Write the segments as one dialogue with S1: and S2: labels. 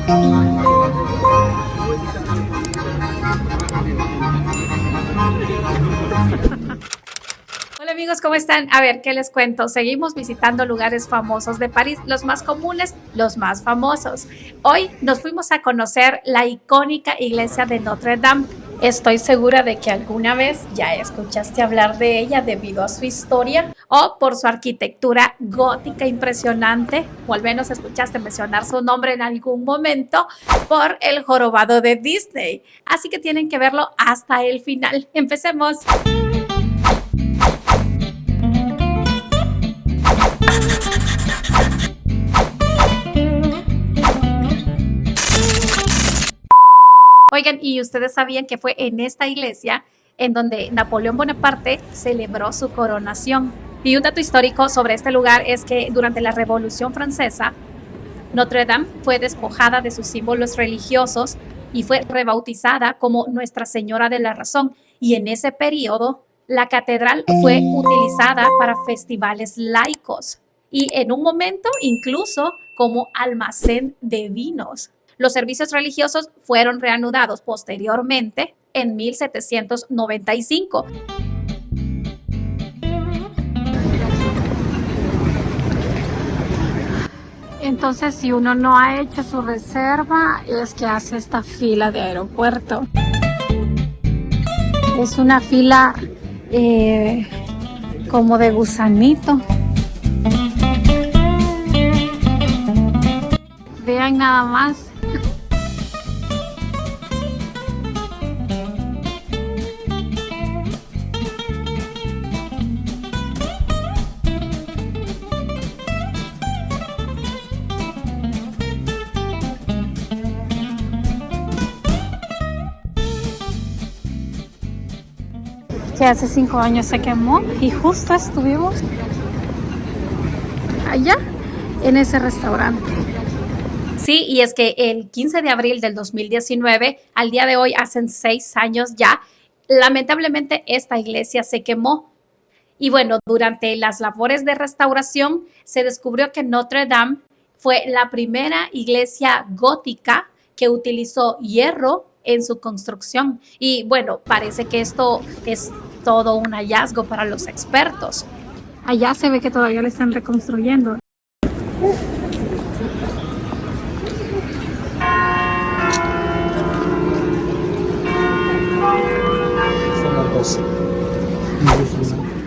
S1: Hola amigos, ¿cómo están? A ver, ¿qué les cuento? Seguimos visitando lugares famosos de París, los más comunes, los más famosos. Hoy nos fuimos a conocer la icónica iglesia de Notre Dame. Estoy segura de que alguna vez ya escuchaste hablar de ella debido a su historia o por su arquitectura gótica impresionante, o al menos escuchaste mencionar su nombre en algún momento por el jorobado de Disney. Así que tienen que verlo hasta el final. Empecemos. Oigan, ¿y ustedes sabían que fue en esta iglesia en donde Napoleón Bonaparte celebró su coronación? Y un dato histórico sobre este lugar es que durante la Revolución Francesa, Notre Dame fue despojada de sus símbolos religiosos y fue rebautizada como Nuestra Señora de la Razón. Y en ese periodo, la catedral fue utilizada para festivales laicos y en un momento incluso como almacén de vinos. Los servicios religiosos fueron reanudados posteriormente en 1795. Entonces, si uno no ha hecho su reserva, es que hace esta fila de aeropuerto. Es una fila como de gusanito. Vean nada más. Que hace 5 años se quemó y justo estuvimos allá en ese restaurante. Sí, y es que el 15 de abril del 2019, al día de hoy, hacen 6 años ya, lamentablemente esta iglesia se quemó. Y bueno, durante las labores de restauración se descubrió que Notre Dame fue la primera iglesia gótica que utilizó hierro en su construcción. Y bueno, parece que esto es todo un hallazgo para los expertos. Allá se ve que todavía le están reconstruyendo.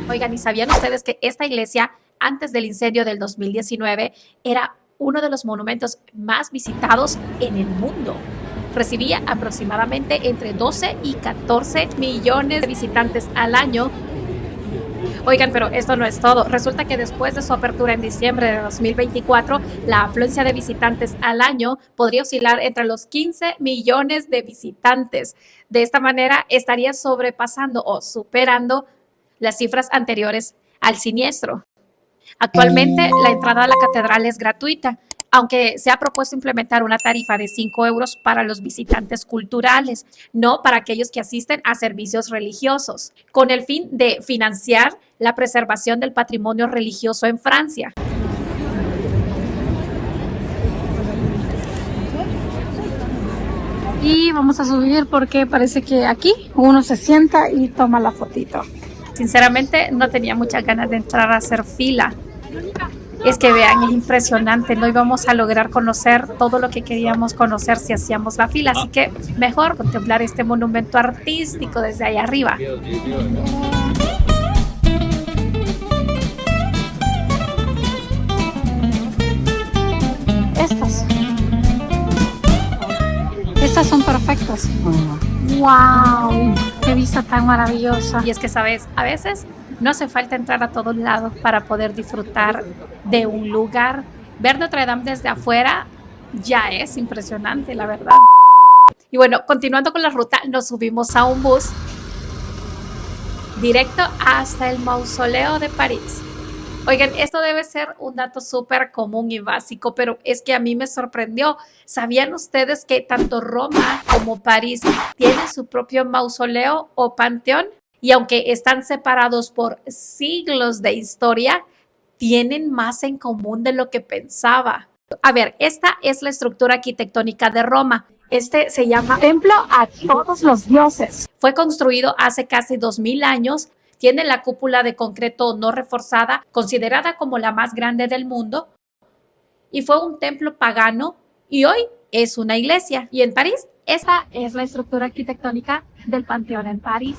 S1: Oigan, ¿y sabían ustedes que esta iglesia, antes del incendio del 2019, era uno de los monumentos más visitados en el mundo? Recibía aproximadamente entre 12 y 14 millones de visitantes al año. Oigan, pero esto no es todo. Resulta que después de su apertura en diciembre de 2024, la afluencia de visitantes al año podría oscilar entre los 15 millones de visitantes. De esta manera, estaría sobrepasando o superando las cifras anteriores al siniestro. Actualmente, la entrada a la catedral es gratuita, aunque se ha propuesto implementar una tarifa de 5 euros para los visitantes culturales, no para aquellos que asisten a servicios religiosos, con el fin de financiar la preservación del patrimonio religioso en Francia. Y vamos a subir porque parece que aquí uno se sienta y toma la fotito. Sinceramente, no tenía muchas ganas de entrar a hacer fila. Es que vean, es impresionante, no íbamos a lograr conocer todo lo que queríamos conocer si hacíamos la fila, así que mejor contemplar este monumento artístico desde ahí arriba. Estas son perfectas. ¡Wow! ¡Qué vista tan maravillosa! Y es que, ¿sabes? A veces no hace falta entrar a todos lados para poder disfrutar de un lugar. Ver Notre Dame desde afuera ya es impresionante, la verdad. Y bueno, continuando con la ruta, nos subimos a un bus directo hasta el Mausoleo de París. Oigan, esto debe ser un dato súper común y básico, pero es que a mí me sorprendió. ¿Sabían ustedes que tanto Roma como París tienen su propio mausoleo o panteón? Y aunque están separados por siglos de historia, tienen más en común de lo que pensaba. A ver, esta es la estructura arquitectónica de Roma. Este se llama Templo a Todos los Dioses. Fue construido hace casi 2000 años. Tiene la cúpula de concreto no reforzada, considerada como la más grande del mundo. Y fue un templo pagano y hoy es una iglesia. Y en París, esta es la estructura arquitectónica del Panteón en París.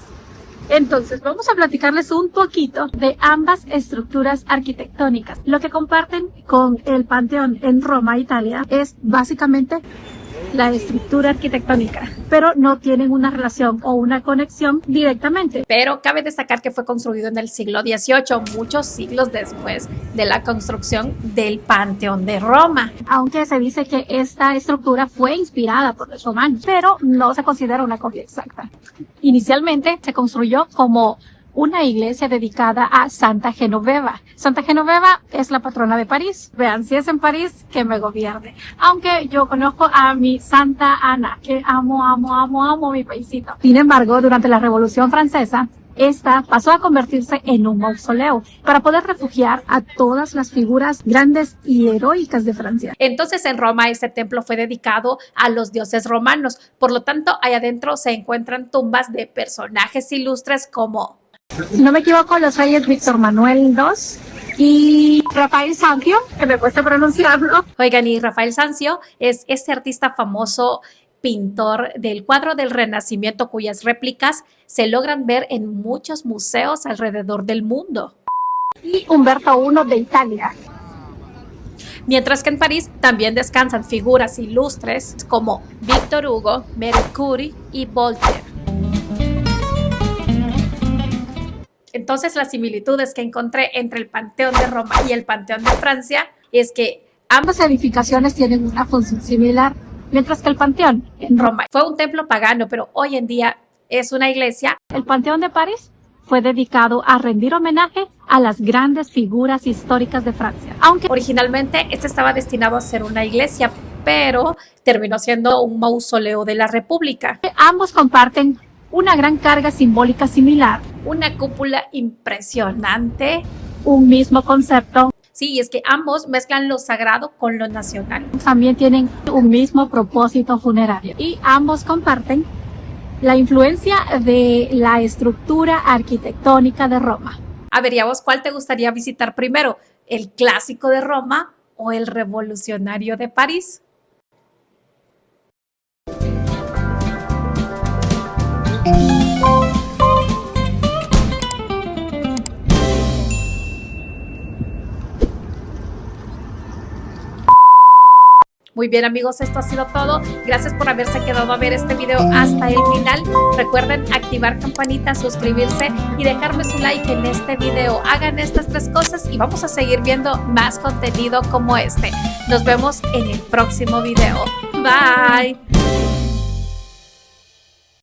S1: Entonces, vamos a platicarles un poquito de ambas estructuras arquitectónicas. Lo que comparten con el Panteón en Roma, Italia, es básicamente la estructura arquitectónica, pero no tienen una relación o una conexión directamente. Pero cabe destacar que fue construido en el siglo XVIII, muchos siglos después de la construcción del Panteón de Roma. Aunque se dice que esta estructura fue inspirada por los romanos, pero no se considera una copia exacta. Inicialmente se construyó como una iglesia dedicada a Santa Genoveva. Santa Genoveva es la patrona de París. Vean, si es en París, que me gobierne. Aunque yo conozco a mi Santa Ana, que amo mi paisito. Sin embargo, durante la Revolución Francesa, esta pasó a convertirse en un mausoleo para poder refugiar a todas las figuras grandes y heroicas de Francia. Entonces, en Roma, este templo fue dedicado a los dioses romanos. Por lo tanto, ahí adentro se encuentran tumbas de personajes ilustres como, si no me equivoco, los reyes Víctor Manuel II y Rafael Sanzio, que me cuesta pronunciarlo. Oigan, y Rafael Sanzio es este artista famoso, pintor del cuadro del Renacimiento, cuyas réplicas se logran ver en muchos museos alrededor del mundo. Y Humberto I de Italia. Mientras que en París también descansan figuras ilustres como Victor Hugo, Marie Curie y Voltaire. Entonces, las similitudes que encontré entre el Panteón de Roma y el Panteón de Francia es que ambas edificaciones tienen una función similar, mientras que el Panteón en Roma fue un templo pagano, pero hoy en día es una iglesia. El Panteón de París fue dedicado a rendir homenaje a las grandes figuras históricas de Francia. Aunque originalmente este estaba destinado a ser una iglesia, pero terminó siendo un mausoleo de la República. Ambos comparten una gran carga simbólica similar, una cúpula impresionante, un mismo concepto. Sí, es que ambos mezclan lo sagrado con lo nacional. También tienen un mismo propósito funerario y ambos comparten la influencia de la estructura arquitectónica de Roma. A ver, ¿y a vos cuál te gustaría visitar primero? ¿El clásico de Roma o el revolucionario de París? Muy bien, amigos, esto ha sido todo. Gracias por haberse quedado a ver este video hasta el final. Recuerden activar campanita, suscribirse y dejarme su like en este video. Hagan estas 3 cosas y vamos a seguir viendo más contenido como este. Nos vemos en el próximo video. Bye.